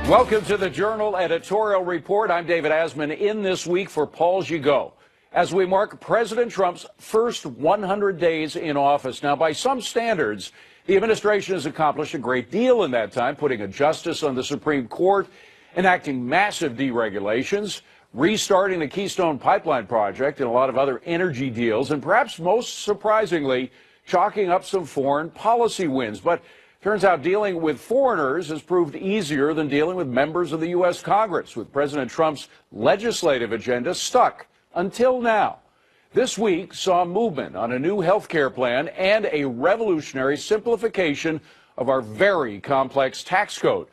Welcome to the Journal Editorial Report. I'm David Asman in this week for Paul's You Go as we mark President Trump's first 100 days in office. Now, by some standards, the administration has accomplished a great deal in that time, putting a justice on the Supreme Court, enacting massive deregulations, restarting the Keystone Pipeline project and a lot of other energy deals, and perhaps most surprisingly, chalking up some foreign policy wins. But turns out dealing with foreigners has proved easier than dealing with members of the U.S. Congress, with President Trump's legislative agenda stuck until now. This week saw movement on a new health care plan and a revolutionary simplification of our very complex tax code.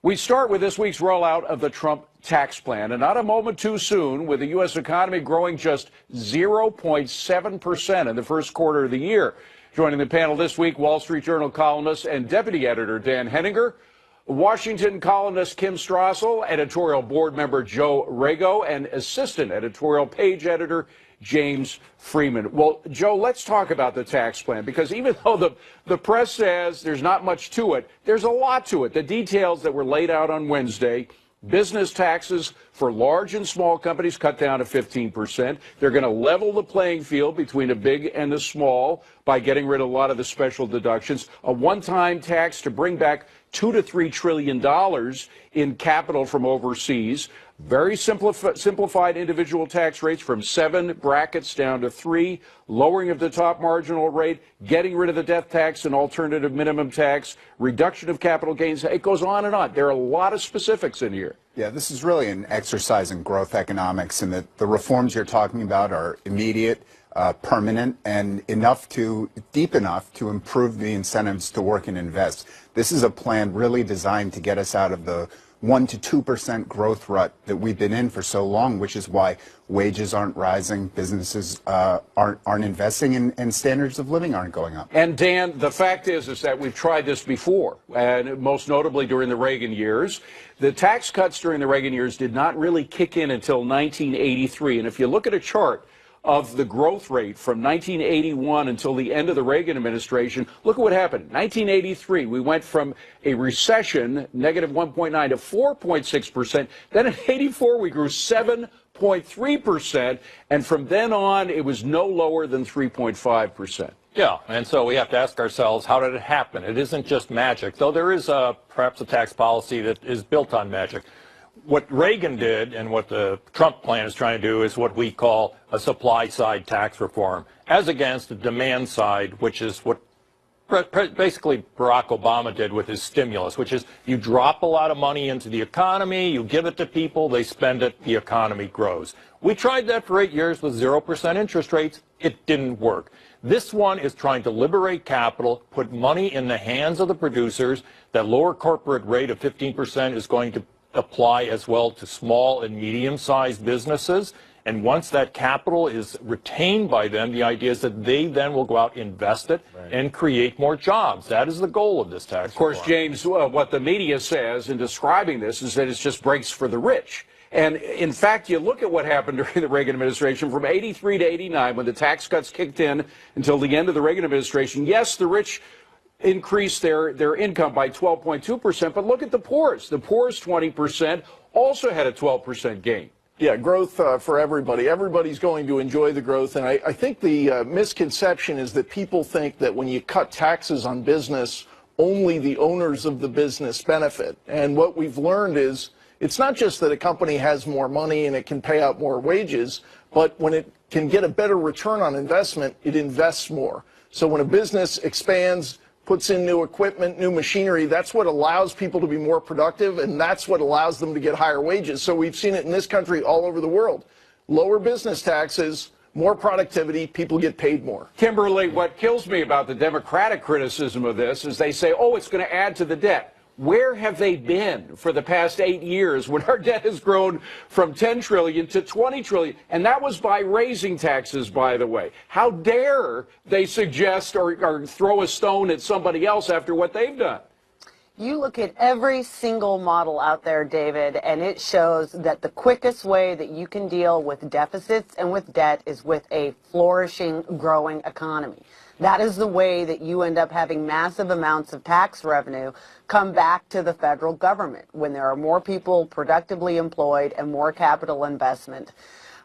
We start with this week's rollout of the Trump tax plan, and not a moment too soon, with the U.S. economy growing just 0.7% in the first quarter of the year. Joining the panel this week, Wall Street Journal columnist and deputy editor Dan Henninger, Washington columnist Kim Strassel, editorial board member Joe Rago, and assistant editorial page editor James Freeman. Well, Joe, let's talk about the tax plan, because even though the press says there's not much to it, there's a lot to it. The details that were laid out on Wednesday: business taxes for large and small companies cut down to 15%. They're going to level the playing field between the big and the small by getting rid of a lot of the special deductions. A one-time tax to bring back $2 to $3 trillion in capital from overseas. Very simplified individual tax rates from 7 brackets down to 3, lowering of the top marginal rate, getting rid of the death tax and alternative minimum tax, reduction of capital gains. It goes on and on. There are a lot of specifics in here. Yeah, this is really an exercise in growth economics, and that the reforms you're talking about are immediate, permanent, and deep enough to improve the incentives to work and invest. This is a plan really designed to get us out of the 1 to 2% growth rut that we've been in for so long, which is why wages aren't rising, businesses aren't investing, and standards of living aren't going up. And Dan, the fact is that we've tried this before, and most notably during the Reagan years. The tax cuts during the Reagan years did not really kick in until 1983. And if you look at a chart of the growth rate from 1981 until the end of the Reagan administration, look at what happened. 1983, we went from a recession, negative 1.9 to 4.6%. Then in 84, we grew 7.3%. And from then on, it was no lower than 3.5%. Yeah, and so we have to ask ourselves, how did it happen? It isn't just magic, though there is perhaps a tax policy that is built on magic. What Reagan did and what the Trump plan is trying to do is what we call a supply-side tax reform, as against the demand side, which is what basically Barack Obama did with his stimulus, which is you drop a lot of money into the economy, you give it to people, they spend it, the economy grows. We tried that for 8 years with 0% interest rates. It didn't work. This one is trying to liberate capital, put money in the hands of the producers. That lower corporate rate of 15% is going to apply as well to small and medium-sized businesses. And once that capital is retained by them, the idea is that they then will go out, invest it, and create more jobs. That is the goal of this tax. Of course, James, what the media says in describing this is that it's just breaks for the rich. And in fact, you look at what happened during the Reagan administration from 83 to 89, when the tax cuts kicked in until the end of the Reagan administration. Yes, the rich increased their income by 12.2%, but look at the poorest. The poorest 20% also had a 12% gain. Yeah, growth for everybody. Everybody's going to enjoy the growth. And I think the misconception is that people think that when you cut taxes on business, only the owners of the business benefit. And what we've learned is it's not just that a company has more money and it can pay out more wages, but when it can get a better return on investment, it invests more. So when a business expands, puts in new equipment, new machinery, that's what allows people to be more productive, and that's what allows them to get higher wages. So we've seen it in this country all over the world. Lower business taxes, more productivity, people get paid more. Kimberly, what kills me about the Democratic criticism of this is they say, oh, it's going to add to the debt. Where have they been for the past 8 years when our debt has grown from 10 trillion to 20 trillion? And that was by raising taxes, by the way. How dare they suggest or throw a stone at somebody else after what they've done? You look at every single model out there, David, and it shows that the quickest way that you can deal with deficits and with debt is with a flourishing, growing economy. That is the way that you end up having massive amounts of tax revenue come back to the federal government when there are more people productively employed and more capital investment.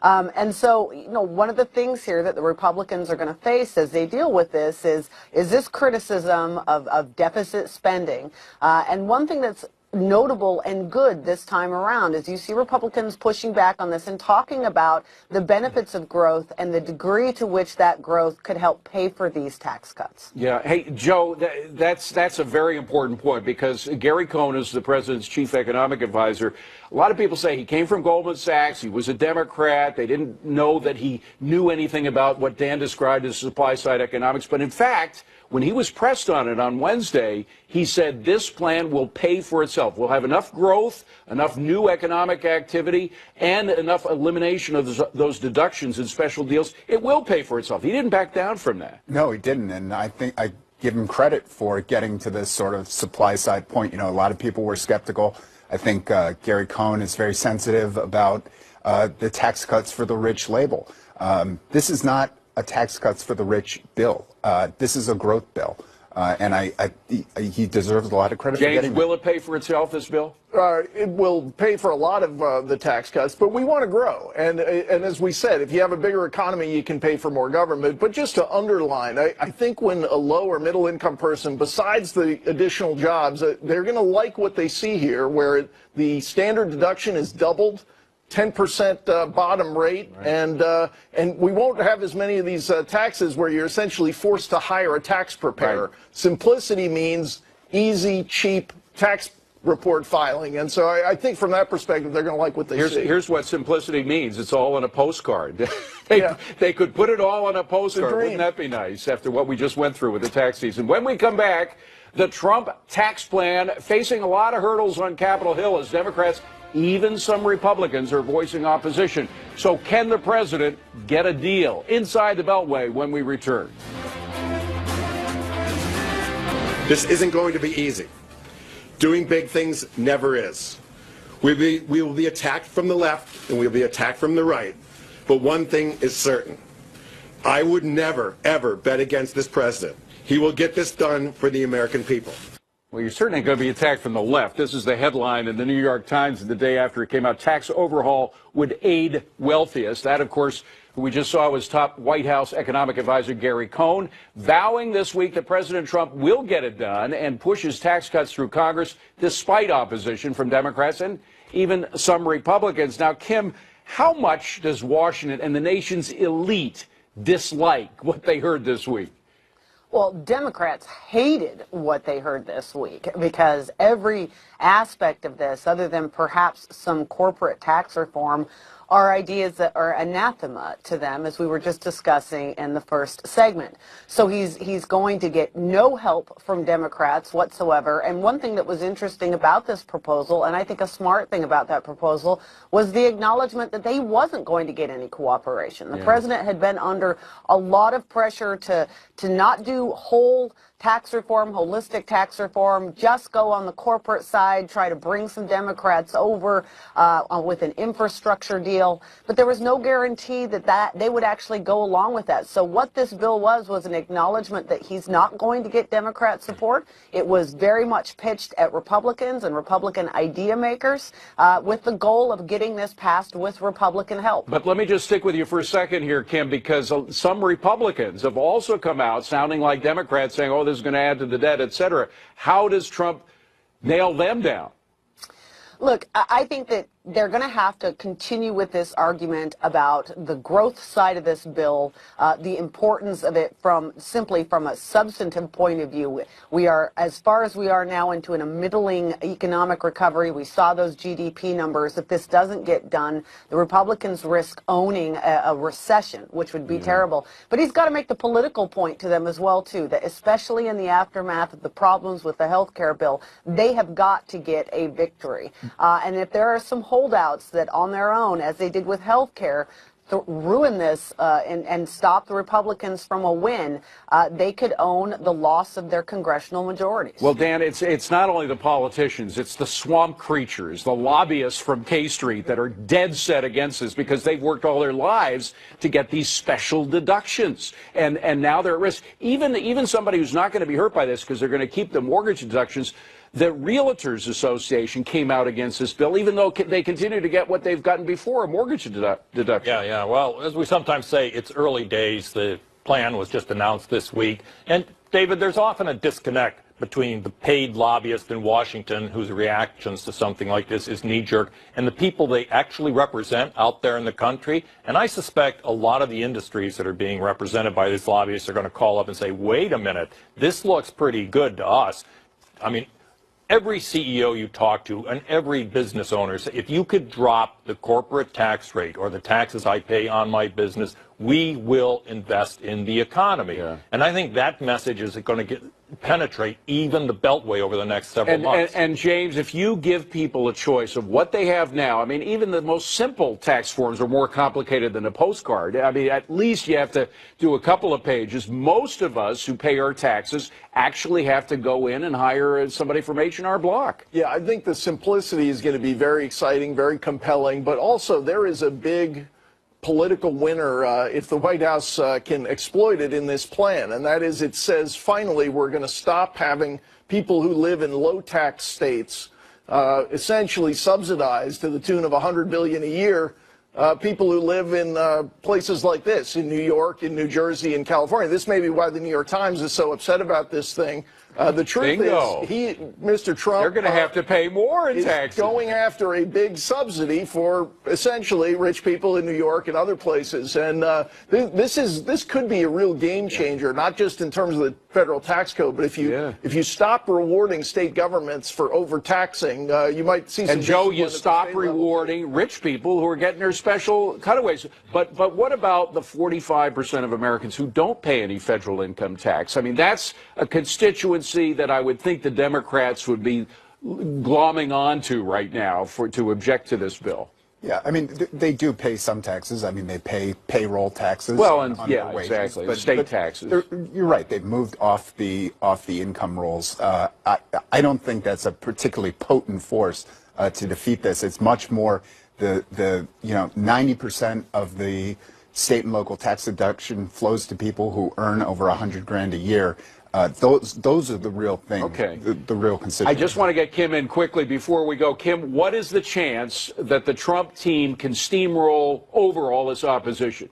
And so, one of the things here that the Republicans are going to face as they deal with this is this criticism of deficit spending. And one thing that's notable and good this time around is you see Republicans pushing back on this and talking about the benefits of growth and the degree to which that growth could help pay for these tax cuts. Yeah. Hey, Joe, that's a very important point because Gary Cohn is the president's chief economic advisor. A lot of people say he came from Goldman Sachs. He was a Democrat. They didn't know that he knew anything about what Dan described as supply side economics. But in fact, when he was pressed on it on Wednesday, he said this plan will pay for itself. We'll have enough growth, enough new economic activity, and enough elimination of those deductions and special deals. It will pay for itself. He didn't back down from that. No, he didn't. And I think I give him credit for getting to this sort of supply side point. A lot of people were skeptical. I think Gary Cohn is very sensitive about the tax cuts for the rich label. This is not a tax cuts for the rich bill. This is a growth bill. And he deserves a lot of credit for getting James, will it pay for itself, this bill? It will pay for a lot of the tax cuts, but we want to grow. And as we said, if you have a bigger economy, you can pay for more government. But just to underline, I think when a low or middle income person, besides the additional jobs, they're going to like what they see here, where the standard deduction is doubled. 10% bottom rate, right. And we won't have as many of these taxes where you're essentially forced to hire a tax preparer. Right. Simplicity means easy, cheap tax report filing, and so I think from that perspective they're going to like what they see. Here's what simplicity means. It's all on a postcard. They could put it all on a postcard. Wouldn't that be nice after what we just went through with the tax season? When we come back, the Trump tax plan facing a lot of hurdles on Capitol Hill as Democrats, even some Republicans, are voicing opposition. So can the president get a deal? Inside the Beltway when we return. This isn't going to be easy. Doing big things never is. We will be attacked from the left and we'll be attacked from the right. But one thing is certain. I would never, ever bet against this president. He will get this done for the American people. Well, you're certainly going to be attacked from the left. This is the headline in the New York Times the day after it came out. Tax overhaul would aid wealthiest. That, of course, who we just saw was top White House economic advisor Gary Cohn, vowing this week that President Trump will get it done and push his tax cuts through Congress despite opposition from Democrats and even some Republicans. Now, Kim, how much does Washington and the nation's elite dislike what they heard this week? Well, Democrats hated what they heard this week because every aspect of this, other than perhaps some corporate tax reform, are ideas that are anathema to them, as we were just discussing in the first segment. So he's going to get no help from Democrats whatsoever. And one thing that was interesting about this proposal, and I think a smart thing about that proposal, was the acknowledgement that they wasn't going to get any cooperation. The president had been under a lot of pressure to not do whole tax reform, holistic tax reform, just go on the corporate side, try to bring some Democrats over with an infrastructure deal. But there was no guarantee that they would actually go along with that. So what this bill was an acknowledgement that he's not going to get Democrat support. It was very much pitched at Republicans and Republican idea makers with the goal of getting this passed with Republican help. But let me just stick with you for a second here, Kim, because some Republicans have also come out sounding like Democrats saying, oh, this is going to add to the debt, et cetera. How does Trump nail them down? Look, I think that they're going to have to continue with this argument about the growth side of this bill, the importance of it simply from a substantive point of view. We are, as far as we are now, into a middling economic recovery. We saw those GDP numbers. If this doesn't get done, the Republicans risk owning a recession, which would be terrible. But he's got to make the political point to them as well, too, that especially in the aftermath of the problems with the health care bill, they have got to get a victory. And if there are some holdouts that on their own, as they did with health care, ruin this and stop the Republicans from a win, they could own the loss of their congressional majorities. Well, Dan, it's not only the politicians, it's the swamp creatures, the lobbyists from K Street that are dead set against this because they've worked all their lives to get these special deductions. And now they're at risk. Even somebody who's not going to be hurt by this because they're going to keep the mortgage deductions. The Realtors Association came out against this bill, even though they continue to get what they've gotten before, a mortgage deduction. Yeah. Well, as we sometimes say, it's early days. The plan was just announced this week. And, David, there's often a disconnect between the paid lobbyist in Washington whose reactions to something like this is knee-jerk and the people they actually represent out there in the country. And I suspect a lot of the industries that are being represented by these lobbyists are going to call up and say, wait a minute, this looks pretty good to us. I mean, every CEO you talk to and every business owner, if you could drop the corporate tax rate or the taxes I pay on my business, we will invest in the economy. Yeah. And I think that message is going to penetrate even the Beltway over the next several months. And James, if you give people a choice of what they have now, I mean, even the most simple tax forms are more complicated than a postcard. I mean, at least you have to do a couple of pages. Most of us who pay our taxes actually have to go in and hire somebody from H&R Block. Yeah, I think the simplicity is going to be very exciting, very compelling, but also there is a big political winner if the White House can exploit it in this plan, and that is it says finally we're going to stop having people who live in low-tax states essentially subsidized to the tune of $100 billion a year. People who live in places like this, in New York, in New Jersey, in California. This may be why the New York Times is so upset about this thing. The truth is, Mr. Trump, they're going to have to pay more in taxes. Going after a big subsidy for essentially rich people in New York and other places, and this could be a real game changer, not just in terms of the federal tax code, but if you stop rewarding state governments for overtaxing, you might see some. And Joe, you stop rewarding rich people who are getting their special cutaways. But what about the 45% of Americans who don't pay any federal income tax? I mean, that's a constituency that I would think the Democrats would be glomming onto right now to object to this bill. Yeah, I mean, they do pay some taxes. I mean, they pay payroll taxes. Well, and on yeah, their wages, exactly. but state taxes. You're right. They've moved off the income rolls. I don't think that's a particularly potent force to defeat this. It's much more the 90% of the state and local tax deduction flows to people who earn over $100,000 a year. Those are the real thing. Okay. The real constituency. I just want to get Kim in quickly before we go. Kim, what is the chance that the Trump team can steamroll over all this opposition?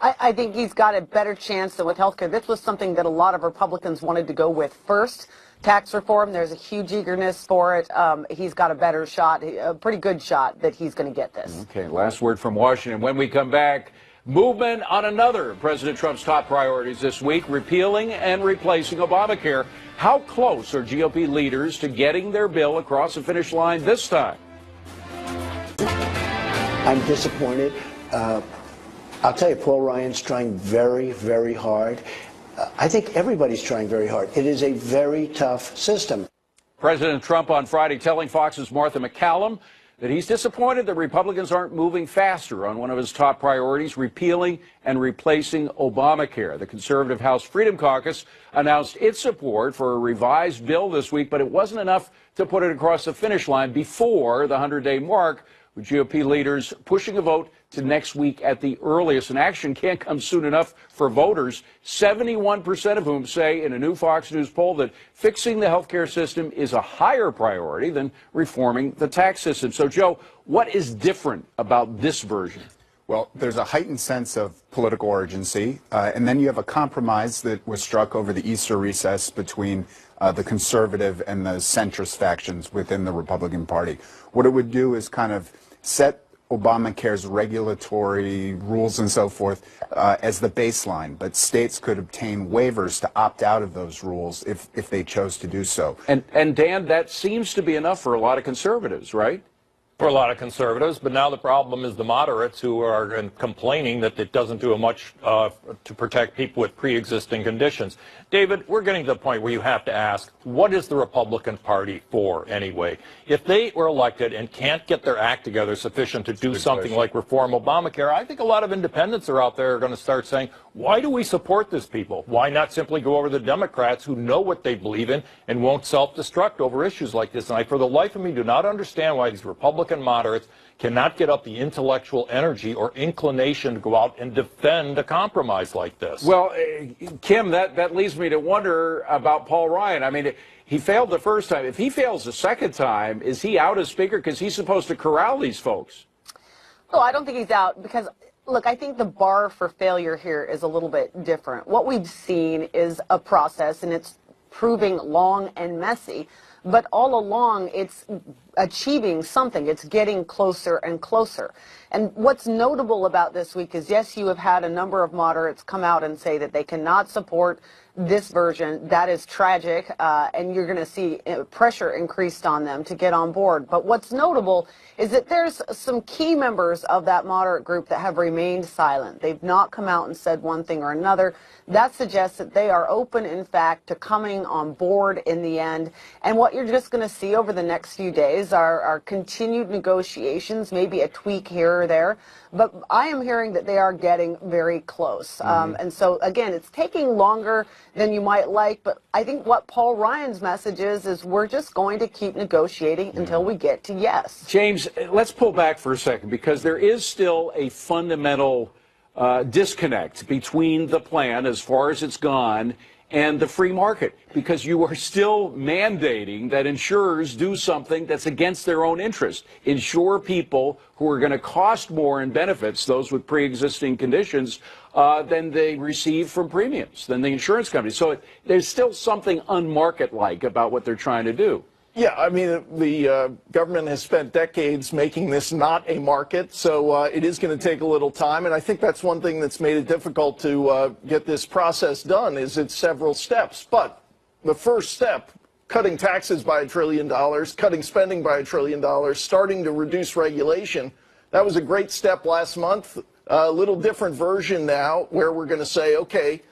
I think he's got a better chance than with health care. This was something that a lot of Republicans wanted to go with first. Tax reform, there's a huge eagerness for it. He's got a better shot, a pretty good shot that he's going to get this. Okay, last word from Washington. When we come back, movement on another of President Trump's top priorities this week, repealing and replacing Obamacare. How close are GOP leaders to getting their bill across the finish line this time? I'm disappointed. I'll tell you, Paul Ryan's trying very, very hard. I think everybody's trying very hard. It is a very tough system. President Trump on Friday telling Fox's Martha McCallum that he's disappointed that Republicans aren't moving faster on one of his top priorities, repealing and replacing Obamacare. The conservative House Freedom Caucus announced its support for a revised bill this week, but it wasn't enough to put it across the finish line before the 100-day mark, with GOP leaders pushing a vote to next week at the earliest. And action can't come soon enough for voters, 71% of whom say in a new Fox News poll that fixing the healthcare system is a higher priority than reforming the tax system. So, Joe, what is different about this version? Well, there's a heightened sense of political urgency, and then you have a compromise that was struck over the Easter recess between the conservative and the centrist factions within the Republican Party. What it would do is kind of set Obamacare's regulatory rules and so forth as the baseline, but states could obtain waivers to opt out of those rules if they chose to do so. And Dan, that seems to be enough for a lot of conservatives, right? for a lot of conservatives, but now the problem is the moderates who are complaining that it doesn't do much to protect people with pre-existing conditions. David, we're getting to the point where you have to ask, what is the Republican Party for anyway? If they were elected and can't get their act together sufficient to do something like reform Obamacare, I think a lot of independents are out there are going to start saying, why do we support this people? Why not simply go over to the Democrats who know what they believe in and won't self-destruct over issues like this? And I, for the life of me, do not understand why these Republican moderates cannot get up the intellectual energy or inclination to go out and defend a compromise like this. Well, Kim, that leads me to wonder about Paul Ryan. I mean, he failed the first time. If he fails the second time, is he out as Speaker? Because he's supposed to corral these folks. Oh, I don't think he's out because, look, I think the bar for failure here is a little bit different. What we've seen is a process, and it's proving long and messy. But all along, it's achieving something. It's getting closer and closer. And what's notable about this week is, yes, you have had a number of moderates come out and say that they cannot support this version. That is tragic, and you're going to see pressure increased on them to get on board. But what's notable is that there's some key members of that moderate group that have remained silent. They've not come out and said one thing or another. That suggests that they are open, in fact, to coming on board in the end. And what you're just going to see over the next few days are continued negotiations, maybe a tweak here or there. But I am hearing that they are getting very close. And so, again, it's taking longer than you might like. But I think what Paul Ryan's message is we're just going to keep negotiating until we get to yes. James, let's pull back for a second, because there is still a fundamental disconnect between the plan as far as it's gone and the free market, because you are still mandating that insurers do something that's against their own interest. Insure people who are going to cost more in benefits, those with pre-existing conditions, than they receive from premiums, than the insurance company. So there's still something unmarket-like about what they're trying to do. Yeah, I mean, the government has spent decades making this not a market, so it is going to take a little time. And I think that's one thing that's made it difficult to get this process done, is it's several steps. But the first step, cutting taxes by $1 trillion, cutting spending by $1 trillion, starting to reduce regulation, that was a great step last month. A little different version now, where we're going to say, okay,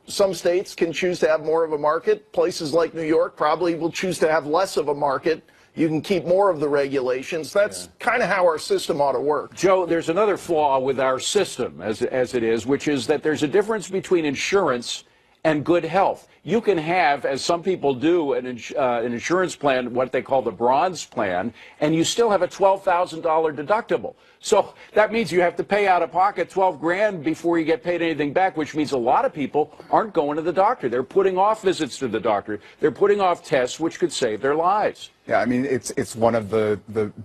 some states can choose to have more of a market. Places like New York probably will choose to have less of a market. You can keep more of the regulations. That's kind of how our system ought to work. Joe, there's another flaw with our system as it is, which is that there's a difference between insurance and good health. You can have, as some people do, an insurance plan, what they call the bronze plan, and you still have a $12,000 deductible. So that means you have to pay out of pocket $12 grand before you get paid anything back, which means a lot of people aren't going to the doctor. They're putting off visits to the doctor. They're putting off tests, which could save their lives. Yeah, I mean, it's one of the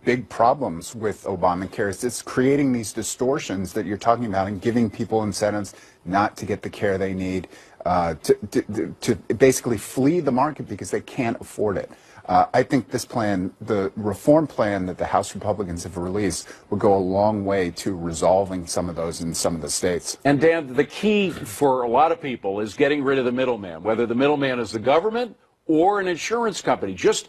big problems with Obamacare is it's creating these distortions that you're talking about and giving people incentives not to get the care they need, to basically flee the market because they can't afford it. I think this plan, the reform plan that the House Republicans have released, will go a long way to resolving some of those in some of the states. And Dan, the key for a lot of people is getting rid of the middleman, whether the middleman is the government or an insurance company. Just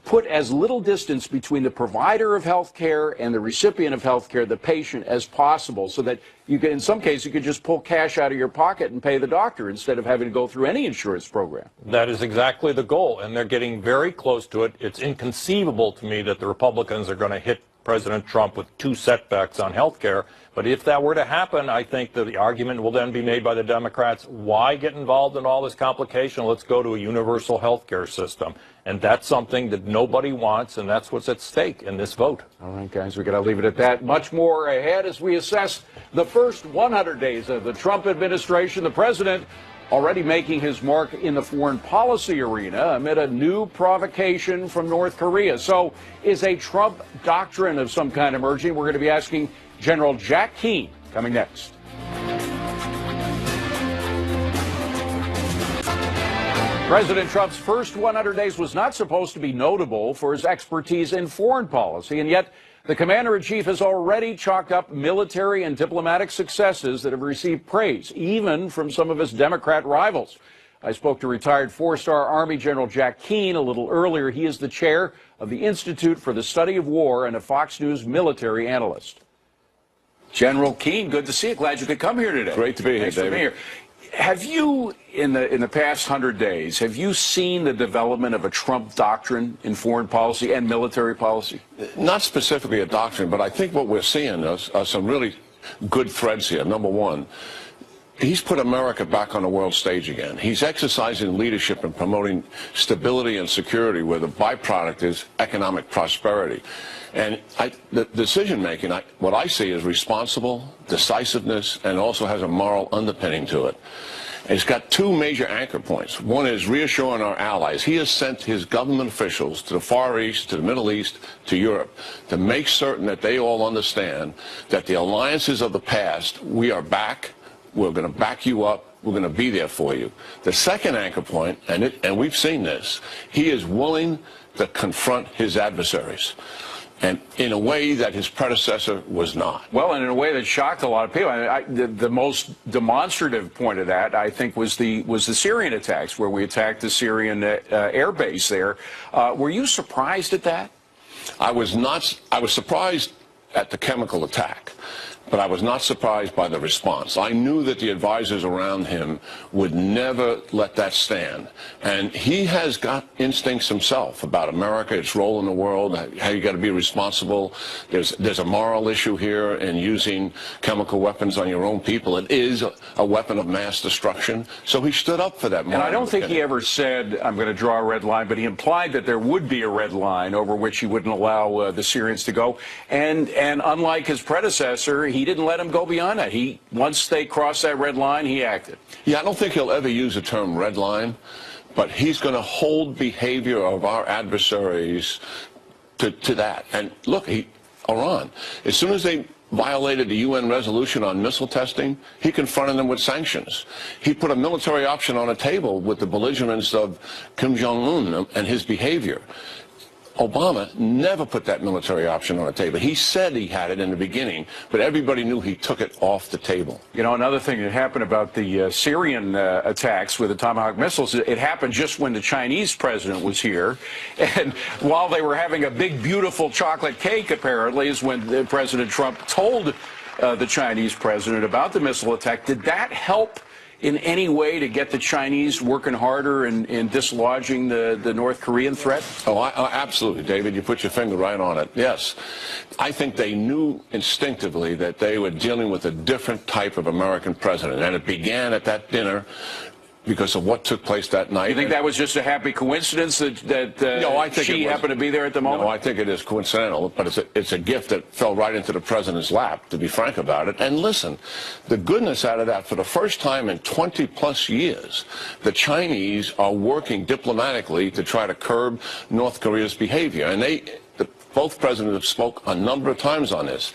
put as little distance between the provider of health care and the recipient of health care, the patient, as possible, so that you can, in some cases, you could just pull cash out of your pocket and pay the doctor instead of having to go through any insurance program. That is exactly the goal, and they're getting very close to it. It's inconceivable to me that the Republicans are going to hit President Trump with 2 setbacks on health care. But if that were to happen, I think that the argument will then be made by the Democrats, why get involved in all this complication? Let's go to a universal health care system. And that's something that nobody wants, and that's what's at stake in this vote. All right, guys, we're going to leave it at that. Much more ahead as we assess the first 100 days of the Trump administration. The president already making his mark in the foreign policy arena amid a new provocation from North Korea. So is a Trump doctrine of some kind emerging? We're going to be asking General Jack Keane coming next. President Trump's first 100 days was not supposed to be notable for his expertise in foreign policy, and yet the commander-in-chief has already chalked up military and diplomatic successes that have received praise, even from some of his Democrat rivals. I spoke to retired four-star Army General Jack Keane a little earlier. He is the chair of the Institute for the Study of War and a Fox News military analyst. General Keane, good to see you. Glad you could come here today. Great to be here, Thanks for David. being here. Have you, in the past 100 days, have you seen the development of a Trump doctrine in foreign policy and military policy? Not specifically a doctrine, but I think what we're seeing are some really good threads here. Number one, he's put America back on the world stage again. He's exercising leadership and promoting stability and security where the byproduct is economic prosperity. And the decision-making, what I see is responsible, decisiveness, and also has a moral underpinning to it. It's got two major anchor points. One is reassuring our allies. He has sent his government officials to the Far East, to the Middle East, to Europe, to make certain that they all understand that the alliances of the past, we are back, we're going to back you up, we're going to be there for you. The second anchor point, and we've seen this, he is willing to confront his adversaries. And in a way that his predecessor was not. Well, and in a way that shocked a lot of people. I mean, the most demonstrative point of that, I think, was the Syrian attacks, where we attacked the Syrian air base there. Were you surprised at that? I was not. I was surprised at the chemical attack, but I was not surprised by the response. I knew that the advisors around him would never let that stand. And he has got instincts himself about America, its role in the world, how you got to be responsible. There's a moral issue here in using chemical weapons on your own people. It is a weapon of mass destruction. So he stood up for that. And I don't think he ever said, I'm going to draw a red line, but he implied that there would be a red line over which he wouldn't allow the Syrians to go. And unlike his predecessor, he didn't let him go beyond that. Once they crossed that red line, he acted. Yeah, I don't think he'll ever use the term red line, but he's going to hold behavior of our adversaries to that. And look, Iran, as soon as they violated the UN resolution on missile testing, he confronted them with sanctions. He put a military option on the table with the belligerence of Kim Jong-un and his behavior. Obama never put that military option on the table. He said he had it in the beginning, but everybody knew he took it off the table. You know, another thing that happened about the Syrian attacks with the Tomahawk missiles, it happened just when the Chinese president was here. And while they were having a big, beautiful chocolate cake, apparently, is when President Trump told the Chinese president about the missile attack. Did that help in any way to get the Chinese working harder in dislodging the North Korean threat? Oh, absolutely, David. You put your finger right on it. Yes. I think they knew instinctively that they were dealing with a different type of American president. And it began at that dinner because of what took place that night. You think that was just a happy coincidence that no, I think she happened to be there at the moment? No, I think it is coincidental, but it's a gift that fell right into the president's lap, to be frank about it. And listen, the goodness out of that, for the first time in 20-plus years, the Chinese are working diplomatically to try to curb North Korea's behavior. And both presidents have spoke a number of times on this.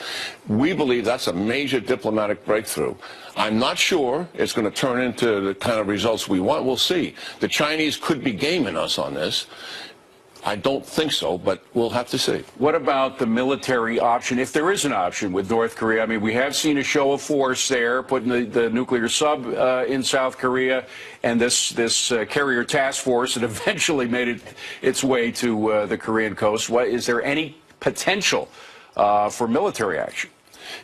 We believe that's a major diplomatic breakthrough. I'm not sure it's going to turn into the kind of results we want. We'll see. The Chinese could be gaming us on this. I don't think so, but we'll have to see. What about the military option, if there is an option with North Korea? I mean, we have seen a show of force there, putting the nuclear sub in South Korea, and this carrier task force that eventually made its way to the Korean coast. Is there any potential for military action?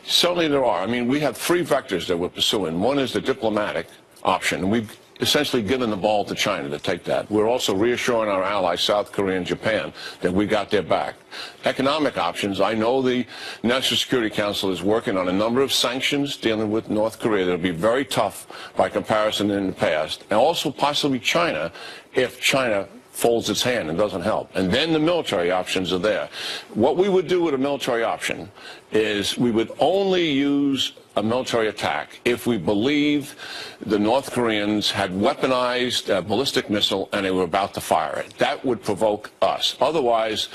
Certainly there are. I mean, we have three vectors that we're pursuing. One is the diplomatic option. We've essentially given the ball to China to take that. We're also reassuring our allies, South Korea and Japan, that we got their back. Economic options, I know the National Security Council is working on a number of sanctions dealing with North Korea that will be very tough by comparison in the past, and also possibly China, if China folds its hand and doesn't help. And then the military options are there. What we would do with a military option is we would only use a military attack if we believe the North Koreans had weaponized a ballistic missile and they were about to fire it. That would provoke us. Otherwise,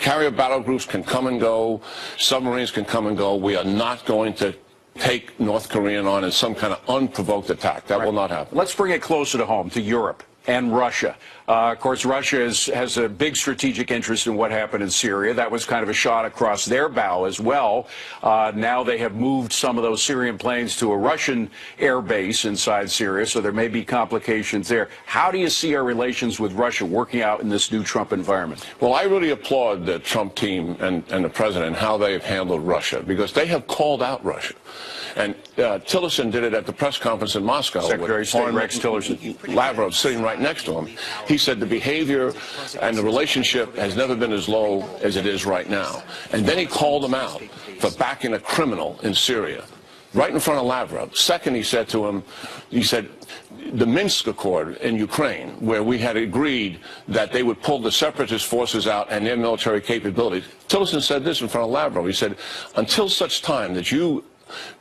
carrier battle groups can come and go, submarines can come and go. We are not going to take North Korea on in some kind of unprovoked attack. That will not happen. Let's bring it closer to home, to Europe and Russia. Of course, Russia has a big strategic interest in what happened in Syria. That was kind of a shot across their bow as well. Now they have moved some of those Syrian planes to a Russian air base inside Syria, so there may be complications there. How do you see our relations with Russia working out in this new Trump environment? Well, I really applaud the Trump team and the president, how they have handled Russia, because they have called out Russia. And Tillerson did it at the press conference in Moscow. Secretary of State Rex Tillerson. Lavrov sitting right next to him. He said the behavior and the relationship has never been as low as it is right now. And then he called him out for backing a criminal in Syria, right in front of Lavrov. Second, he said to him, he said, the Minsk Accord in Ukraine, where we had agreed that they would pull the separatist forces out and their military capabilities. Tillerson said this in front of Lavrov. He said, until such time that you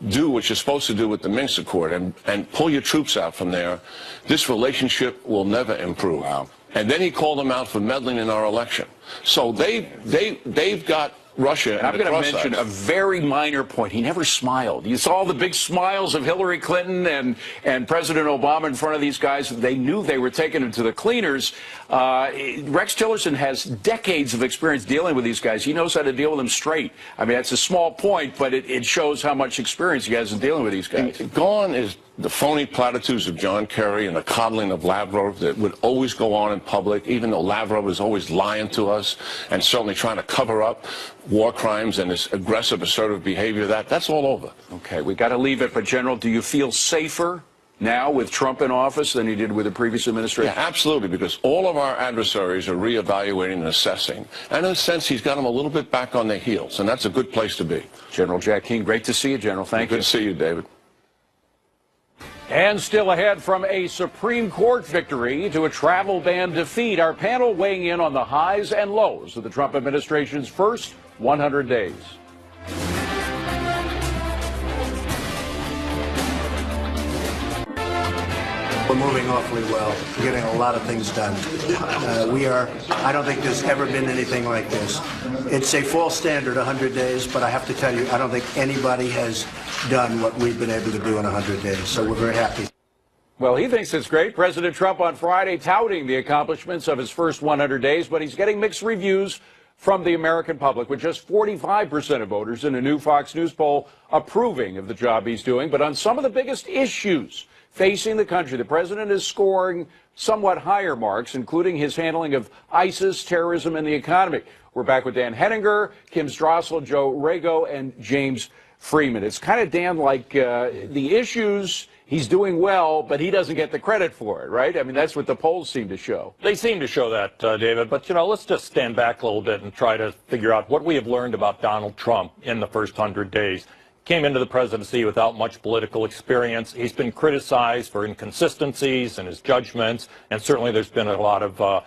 do what you're supposed to do with the Minsk Accord and pull your troops out from there, this relationship will never improve. Wow. And then he called them out for meddling in our election. So they've got Russia. And I'm going to mention a very minor point. He never smiled. You saw the big smiles of Hillary Clinton and President Obama in front of these guys. They knew they were taking them to the cleaners. Rex Tillerson has decades of experience dealing with these guys. He knows how to deal with them straight. I mean, that's a small point, but it shows how much experience he has in dealing with these guys. And gone is the phony platitudes of John Kerry and the coddling of Lavrov that would always go on in public, even though Lavrov is always lying to us and certainly trying to cover up war crimes and his aggressive, assertive behavior. That's all over. Okay, we got to leave it. But, General, do you feel safer now with Trump in office than you did with the previous administration? Yeah, absolutely, because all of our adversaries are reevaluating and assessing. And in a sense, he's got them a little bit back on their heels, and that's a good place to be. General Jack Keane, great to see you, General. Thank you. Good to see you, David. And still ahead, from a Supreme Court victory to a travel ban defeat, our panel weighing in on the highs and lows of the Trump administration's first 100 days. We're moving awfully well. We're getting a lot of things done. I don't think there's ever been anything like this. It's a false standard, 100 days, but I have to tell you, I don't think anybody has done what we've been able to do in 100 days, so we're very happy. Well, he thinks it's great. President Trump on Friday touting the accomplishments of his first 100 days, but he's getting mixed reviews from the American public, with just 45% of voters in a new Fox News poll approving of the job he's doing. But on some of the biggest issues facing the country, the president is scoring somewhat higher marks, including his handling of ISIS, terrorism, and the economy. We're back with Dan Henninger, Kim Strassel, Joe Rago, and James Freeman. It's kind of, Dan, like the issues he's doing well, but he doesn't get the credit for it, right? I mean, that's what the polls seem to show. They seem to show that, David. But, let's just stand back a little bit and try to figure out what we have learned about Donald Trump in the first 100 days. Came into the presidency without much political experience. He's been criticized for inconsistencies in his judgments, and certainly there's been a lot of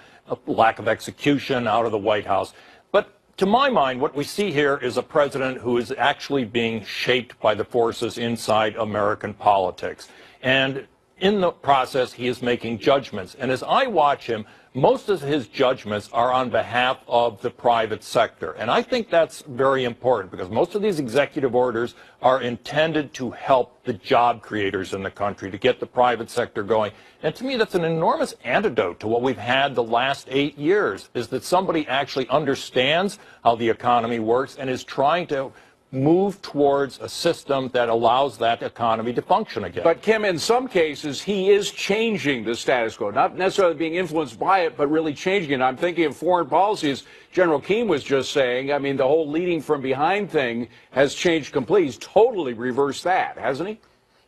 lack of execution out of the White House. But to my mind, what we see here is a president who is actually being shaped by the forces inside American politics. And in the process, he is making judgments. And as I watch him, most of his judgments are on behalf of the private sector. And I think that's very important, because most of these executive orders are intended to help the job creators in the country, to get the private sector going. And to me, that's an enormous antidote to what we've had the last 8 years, is that somebody actually understands how the economy works and is trying to move towards a system that allows that economy to function again. But, Kim, in some cases, he is changing the status quo, not necessarily being influenced by it, but really changing it. I'm thinking of foreign policy, as General Keane was just saying. I mean, the whole leading from behind thing has changed completely. He's totally reversed that, hasn't he?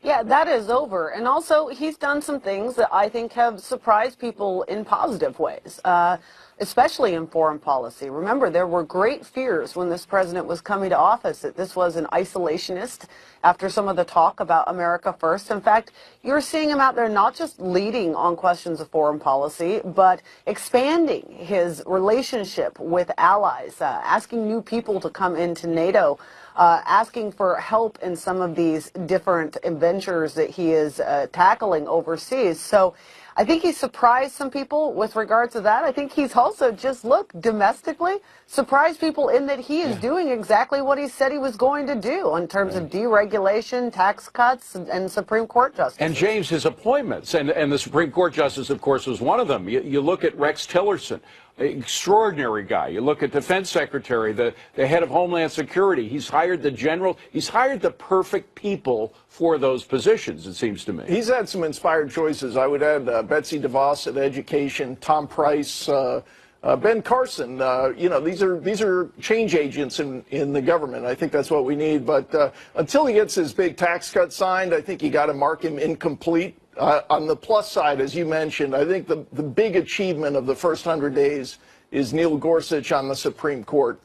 Yeah, that is over. And also, he's done some things that I think have surprised people in positive ways, especially in foreign policy. Remember, there were great fears when this president was coming to office that this was an isolationist after some of the talk about America first. In fact, you're seeing him out there not just leading on questions of foreign policy, but expanding his relationship with allies, asking new people to come into NATO, asking for help in some of these different ventures that he is tackling overseas. So I think he surprised some people with regards to that. I think he's also just, look, domestically, surprised people in that he is doing exactly what he said he was going to do in terms of deregulation, tax cuts, and Supreme Court justices. And James, his appointments, and the Supreme Court justice, of course, was one of them. You look at Rex Tillerson, extraordinary guy. You look at Defense Secretary, the head of Homeland Security. He's hired the general. He's hired the perfect people for those positions, it seems to me. He's had some inspired choices. I would add Betsy DeVos at Education, Tom Price, Ben Carson. You know, these are change agents in the government. I think that's what we need. But until he gets his big tax cut signed, I think you got to mark him incomplete. On the plus side, as you mentioned, I think the big achievement of the first 100 days is Neil Gorsuch on the Supreme Court.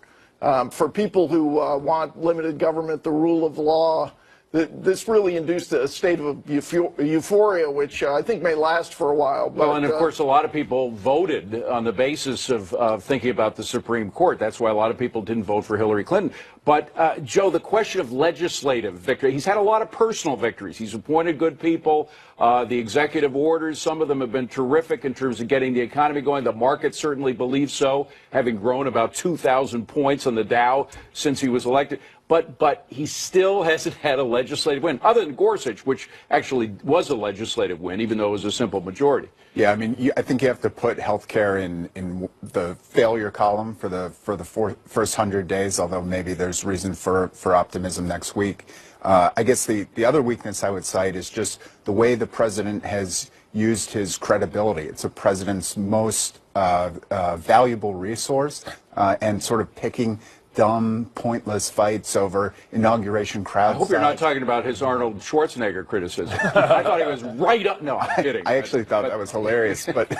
For people who want limited government, the rule of law, this really induced a state of euphoria, which I think may last for a while. But, well, and of course, a lot of people voted on the basis of thinking about the Supreme Court. That's why a lot of people didn't vote for Hillary Clinton. But, Joe, the question of legislative victory, he's had a lot of personal victories. He's appointed good people. The executive orders, some of them have been terrific in terms of getting the economy going. The market certainly believes so, having grown about 2,000 points on the Dow since he was elected. But he still hasn't had a legislative win, other than Gorsuch, which actually was a legislative win, even though it was a simple majority. Yeah, I mean, I think you have to put health care in the failure column for the first 100 days, although maybe there's reason for optimism next week. I guess the other weakness I would cite is just the way the president has used his credibility. It's a president's most valuable resource, and sort of picking dumb, pointless fights over inauguration crowd. I hope you're not talking about his Arnold Schwarzenegger criticism. I thought he was right up. No, I'm kidding. I actually thought that was hilarious. But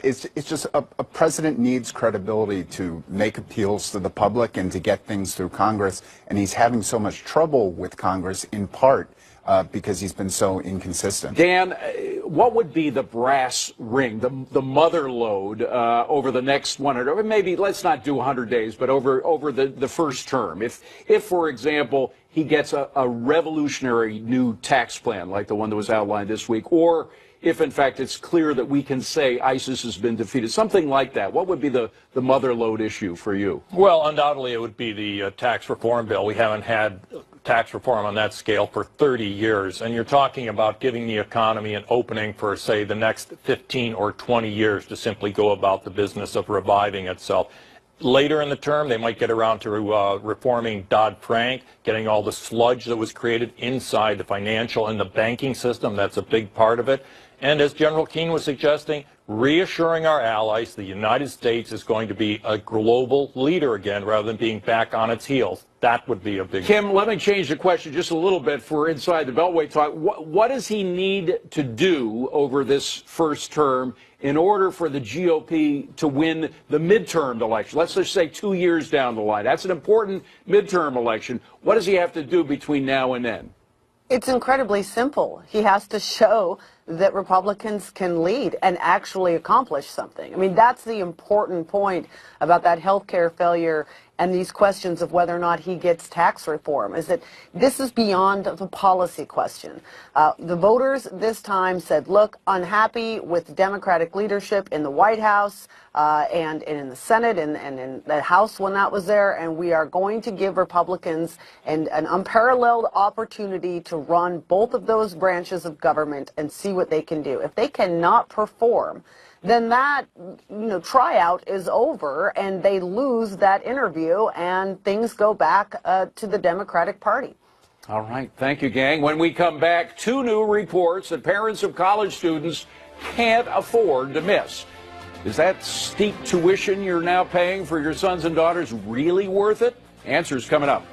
it's just a president needs credibility to make appeals to the public and to get things through Congress. And he's having so much trouble with Congress in part because he's been so inconsistent. Dan, what would be the brass ring, the mother load over the next 100, or maybe let's not do 100 days, but over the first term? If, for example, he gets a revolutionary new tax plan like the one that was outlined this week, or if, in fact, it's clear that we can say ISIS has been defeated, something like that, what would be the mother load issue for you? Well, undoubtedly, it would be the tax reform bill. We haven't had tax reform on that scale for 30 years, and you're talking about giving the economy an opening for, say, the next 15 or 20 years to simply go about the business of reviving itself. Later in the term, they might get around to reforming Dodd-Frank, getting all the sludge that was created inside the financial and the banking system. That's a big part of it. And as General Keane was suggesting, reassuring our allies the United States is going to be a global leader again rather than being back on its heels. That would be a big... Kim, let me change the question just a little bit for Inside the Beltway Talk. What does he need to do over this first term in order for the GOP to win the midterm election? Let's just say 2 years down the line. That's an important midterm election. What does he have to do between now and then? It's incredibly simple. He has to show that Republicans can lead and actually accomplish something. I mean, that's the important point about that healthcare failure and these questions of whether or not he gets tax reform, is that this is beyond the policy question. The voters this time said, look, unhappy with Democratic leadership in the White House and in the Senate and in the House when that was there, and we are going to give Republicans an unparalleled opportunity to run both of those branches of government and see what they can do. If they cannot perform, then that tryout is over and they lose that interview and things go back to the Democratic Party. All right. Thank you, gang. When we come back, 2 new reports that parents of college students can't afford to miss. Is that steep tuition you're now paying for your sons and daughters really worth it? Answers coming up.